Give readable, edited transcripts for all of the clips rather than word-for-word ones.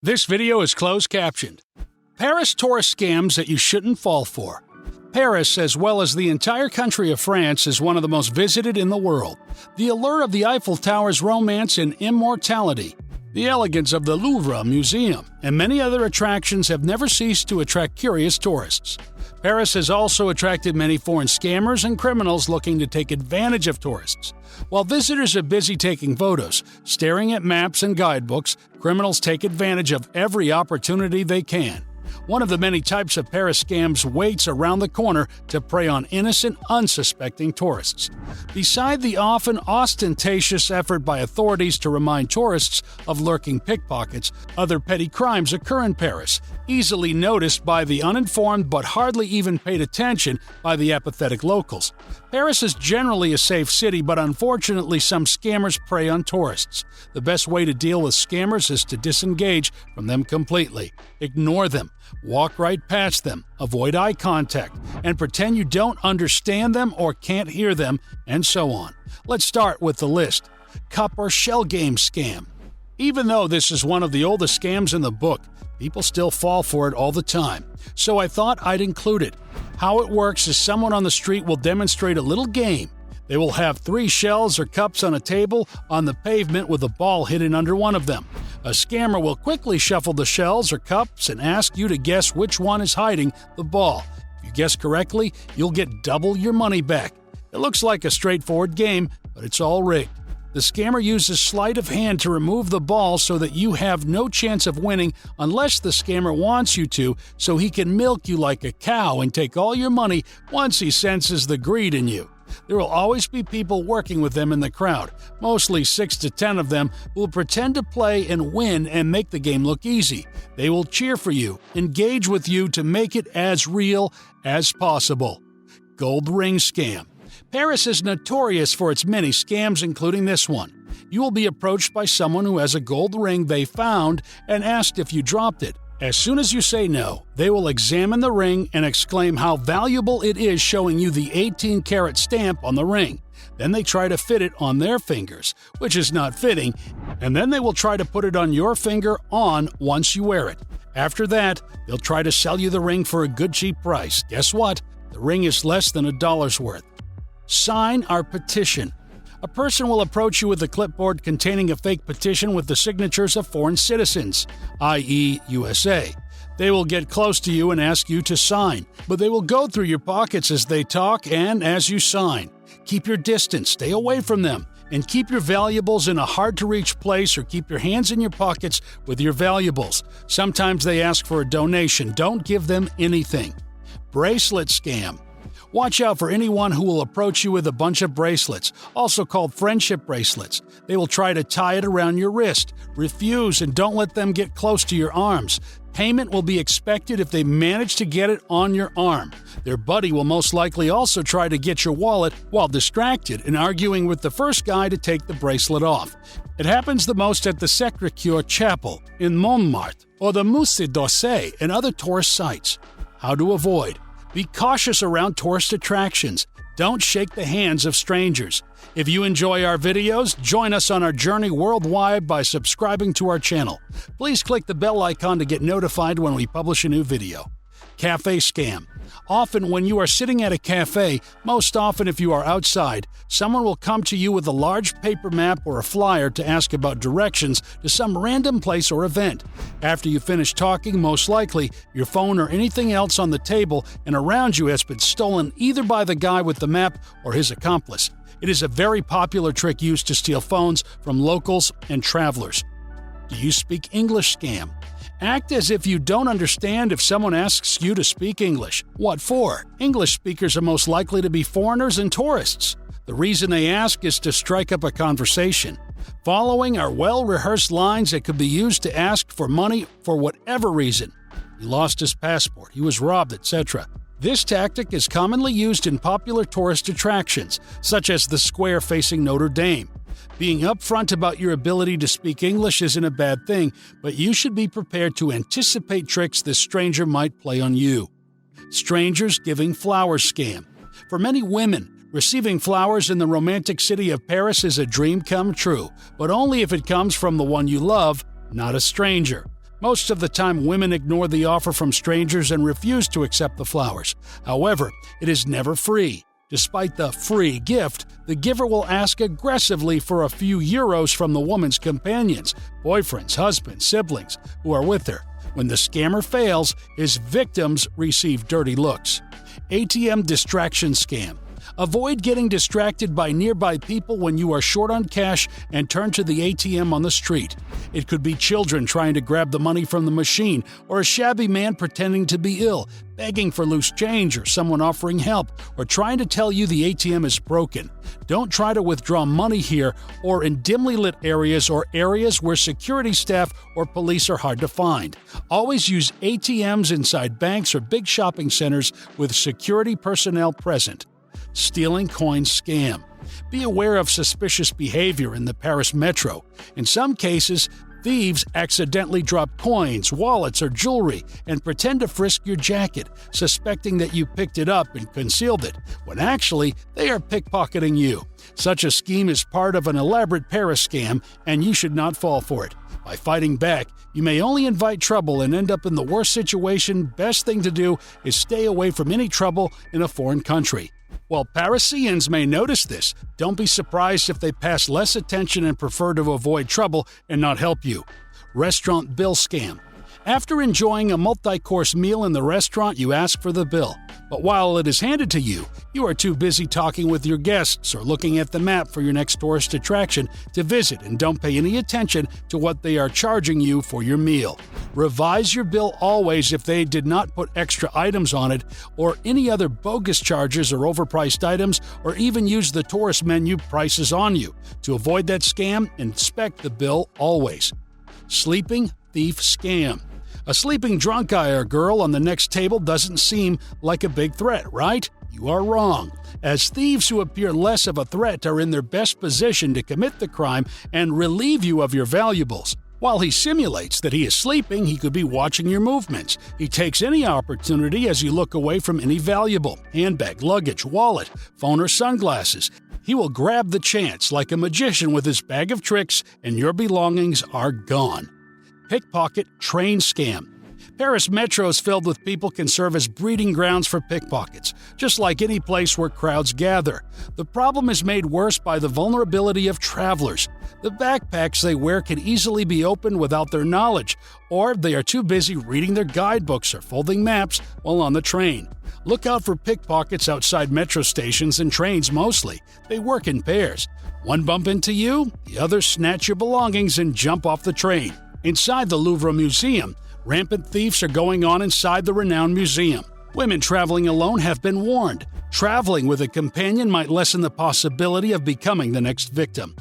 This video is closed captioned. Paris tourist scams that you shouldn't fall for. Paris, as well as the entire country of France, is one of the most visited in the world. The allure of the Eiffel Tower's romance and immortality, the elegance of the Louvre Museum, and many other attractions have never ceased to attract curious tourists. Paris has also attracted many foreign scammers and criminals looking to take advantage of tourists. While visitors are busy taking photos, staring at maps and guidebooks, criminals take advantage of every opportunity they can. One of the many types of Paris scams waits around the corner to prey on innocent, unsuspecting tourists. Beside the often ostentatious effort by authorities to remind tourists of lurking pickpockets, other petty crimes occur in Paris, easily noticed by the uninformed but hardly even paid attention by the apathetic locals. Paris is generally a safe city, but unfortunately some scammers prey on tourists. The best way to deal with scammers is to disengage from them completely. Ignore them. Walk right past them, avoid eye contact, and pretend you don't understand them or can't hear them, and so on. Let's start with the list. Cup or shell game scam. Even though this is one of the oldest scams in the book, people still fall for it all the time. So I thought I'd include it. How it works is someone on the street will demonstrate a little game. They will have 3 shells or cups on a table on the pavement with a ball hidden under one of them. A scammer will quickly shuffle the shells or cups and ask you to guess which one is hiding the ball. If you guess correctly, you'll get double your money back. It looks like a straightforward game, but it's all rigged. The scammer uses sleight of hand to remove the ball so that you have no chance of winning unless the scammer wants you to, so he can milk you like a cow and take all your money once he senses the greed in you. There will always be people working with them in the crowd. Mostly 6 to 10 of them will pretend to play and win and make the game look easy. They will cheer for you, engage with you to make it as real as possible. Gold ring scam. Paris is notorious for its many scams, including this one. You will be approached by someone who has a gold ring they found and asked if you dropped it. As soon as you say no, they will examine the ring and exclaim how valuable it is, showing you the 18-karat stamp on the ring. Then they try to fit it on their fingers, which is not fitting, and then they will try to put it on your finger once you wear it. After that, they'll try to sell you the ring for a good cheap price. Guess what? The ring is less than $1's worth. Sign our petition. A person will approach you with a clipboard containing a fake petition with the signatures of foreign citizens, i.e. USA. They will get close to you and ask you to sign, but they will go through your pockets as they talk and as you sign. Keep your distance, stay away from them, and keep your valuables in a hard-to-reach place, or keep your hands in your pockets with your valuables. Sometimes they ask for a donation. Don't give them anything. Bracelet scam. Watch out for anyone who will approach you with a bunch of bracelets, also called friendship bracelets. They will try to tie it around your wrist. Refuse and don't let them get close to your arms. Payment will be expected if they manage to get it on your arm. Their buddy will most likely also try to get your wallet while distracted and arguing with the first guy to take the bracelet off. It happens the most at the Sacré-Cœur Chapel in Montmartre or the Musée d'Orsay and other tourist sites. How to avoid. Be cautious around tourist attractions. Don't shake the hands of strangers. If you enjoy our videos, join us on our journey worldwide by subscribing to our channel. Please click the bell icon to get notified when we publish a new video. Cafe scam. Often when you are sitting at a cafe, most often if you are outside, someone will come to you with a large paper map or a flyer to ask about directions to some random place or event. After you finish talking, most likely, your phone or anything else on the table and around you has been stolen either by the guy with the map or his accomplice. It is a very popular trick used to steal phones from locals and travelers. Do you speak English scam? Act as if you don't understand if someone asks you to speak English. What for? English speakers are most likely to be foreigners and tourists. The reason they ask is to strike up a conversation. Following are well-rehearsed lines that could be used to ask for money for whatever reason. He lost his passport, he was robbed, etc. This tactic is commonly used in popular tourist attractions, such as the square facing Notre Dame. Being upfront about your ability to speak English isn't a bad thing, but you should be prepared to anticipate tricks this stranger might play on you. Strangers giving flowers scam. For many women, receiving flowers in the romantic city of Paris is a dream come true, but only if it comes from the one you love, not a stranger. Most of the time, women ignore the offer from strangers and refuse to accept the flowers. However, it is never free. Despite the free gift, the giver will ask aggressively for a few euros from the woman's companions, boyfriends, husbands, siblings, who are with her. When the scammer fails, his victims receive dirty looks. ATM distraction scam. Avoid getting distracted by nearby people when you are short on cash and turn to the ATM on the street. It could be children trying to grab the money from the machine, or a shabby man pretending to be ill, begging for loose change, or someone offering help, or trying to tell you the ATM is broken. Don't try to withdraw money here or in dimly lit areas or areas where security staff or police are hard to find. Always use ATMs inside banks or big shopping centers with security personnel present. Stealing coins scam. Be aware of suspicious behavior in the Paris metro. In some cases, thieves accidentally drop coins, wallets, or jewelry and pretend to frisk your jacket, suspecting that you picked it up and concealed it, when actually they are pickpocketing you. Such a scheme is part of an elaborate Paris scam, and you should not fall for it. By fighting back, you may only invite trouble and end up in the worst situation. Best thing to do is stay away from any trouble in a foreign country. While Parisians may notice this, don't be surprised if they pass less attention and prefer to avoid trouble and not help you. Restaurant bill scam. After enjoying a multi-course meal in the restaurant, you ask for the bill. But while it is handed to you, you are too busy talking with your guests or looking at the map for your next tourist attraction to visit and don't pay any attention to what they are charging you for your meal. Revise your bill always if they did not put extra items on it or any other bogus charges or overpriced items, or even use the tourist menu prices on you. To avoid that scam, inspect the bill always. Sleeping thief scam. A sleeping drunk guy or girl on the next table doesn't seem like a big threat, right? You are wrong, as thieves who appear less of a threat are in their best position to commit the crime and relieve you of your valuables. While he simulates that he is sleeping, he could be watching your movements. He takes any opportunity as you look away from any valuable, handbag, luggage, wallet, phone, or sunglasses. He will grab the chance like a magician with his bag of tricks, and your belongings are gone. Pickpocket train scam. Paris metros filled with people can serve as breeding grounds for pickpockets, just like any place where crowds gather. The problem is made worse by the vulnerability of travelers. The backpacks they wear can easily be opened without their knowledge, or they are too busy reading their guidebooks or folding maps while on the train. Look out for pickpockets outside metro stations and trains mostly. They work in pairs. One bump into you, the other snatch your belongings and jump off the train. Inside the Louvre Museum, rampant thieves are going on inside the renowned museum. Women traveling alone have been warned. Traveling with a companion might lessen the possibility of becoming the next victim.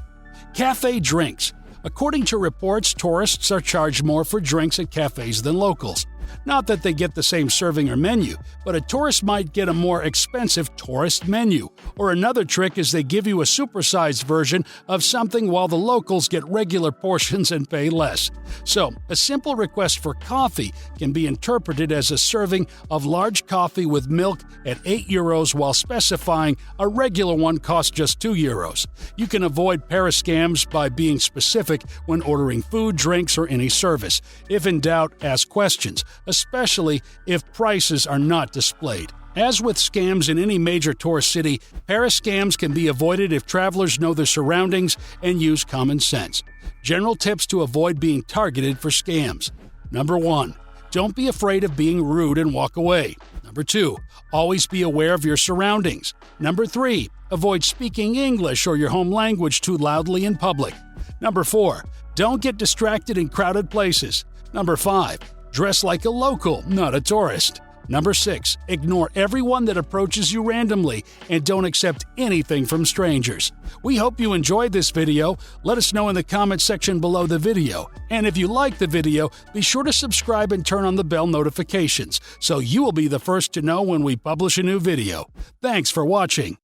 Cafe drinks. According to reports, tourists are charged more for drinks at cafes than locals. Not that they get the same serving or menu, but a tourist might get a more expensive tourist menu. Or another trick is they give you a supersized version of something while the locals get regular portions and pay less. So, a simple request for coffee can be interpreted as a serving of large coffee with milk at €8 while specifying a regular one costs just €2. You can avoid Paris scams by being specific when ordering food, drinks, or any service. If in doubt, ask questions, especially if prices are not displayed. As with scams in any major tourist city, Paris scams can be avoided if travelers know their surroundings and use common sense. General tips to avoid being targeted for scams. Number 1. Don't be afraid of being rude and walk away. Number 2. Always be aware of your surroundings. Number 3. Avoid speaking English or your home language too loudly in public. Number 4. Don't get distracted in crowded places. Number 5. Dress like a local, not a tourist. Number 6. Ignore everyone that approaches you randomly and don't accept anything from strangers. We hope you enjoyed this video. Let us know in the comment section below the video. And if you like the video, be sure to subscribe and turn on the bell notifications so you will be the first to know when we publish a new video. Thanks for watching.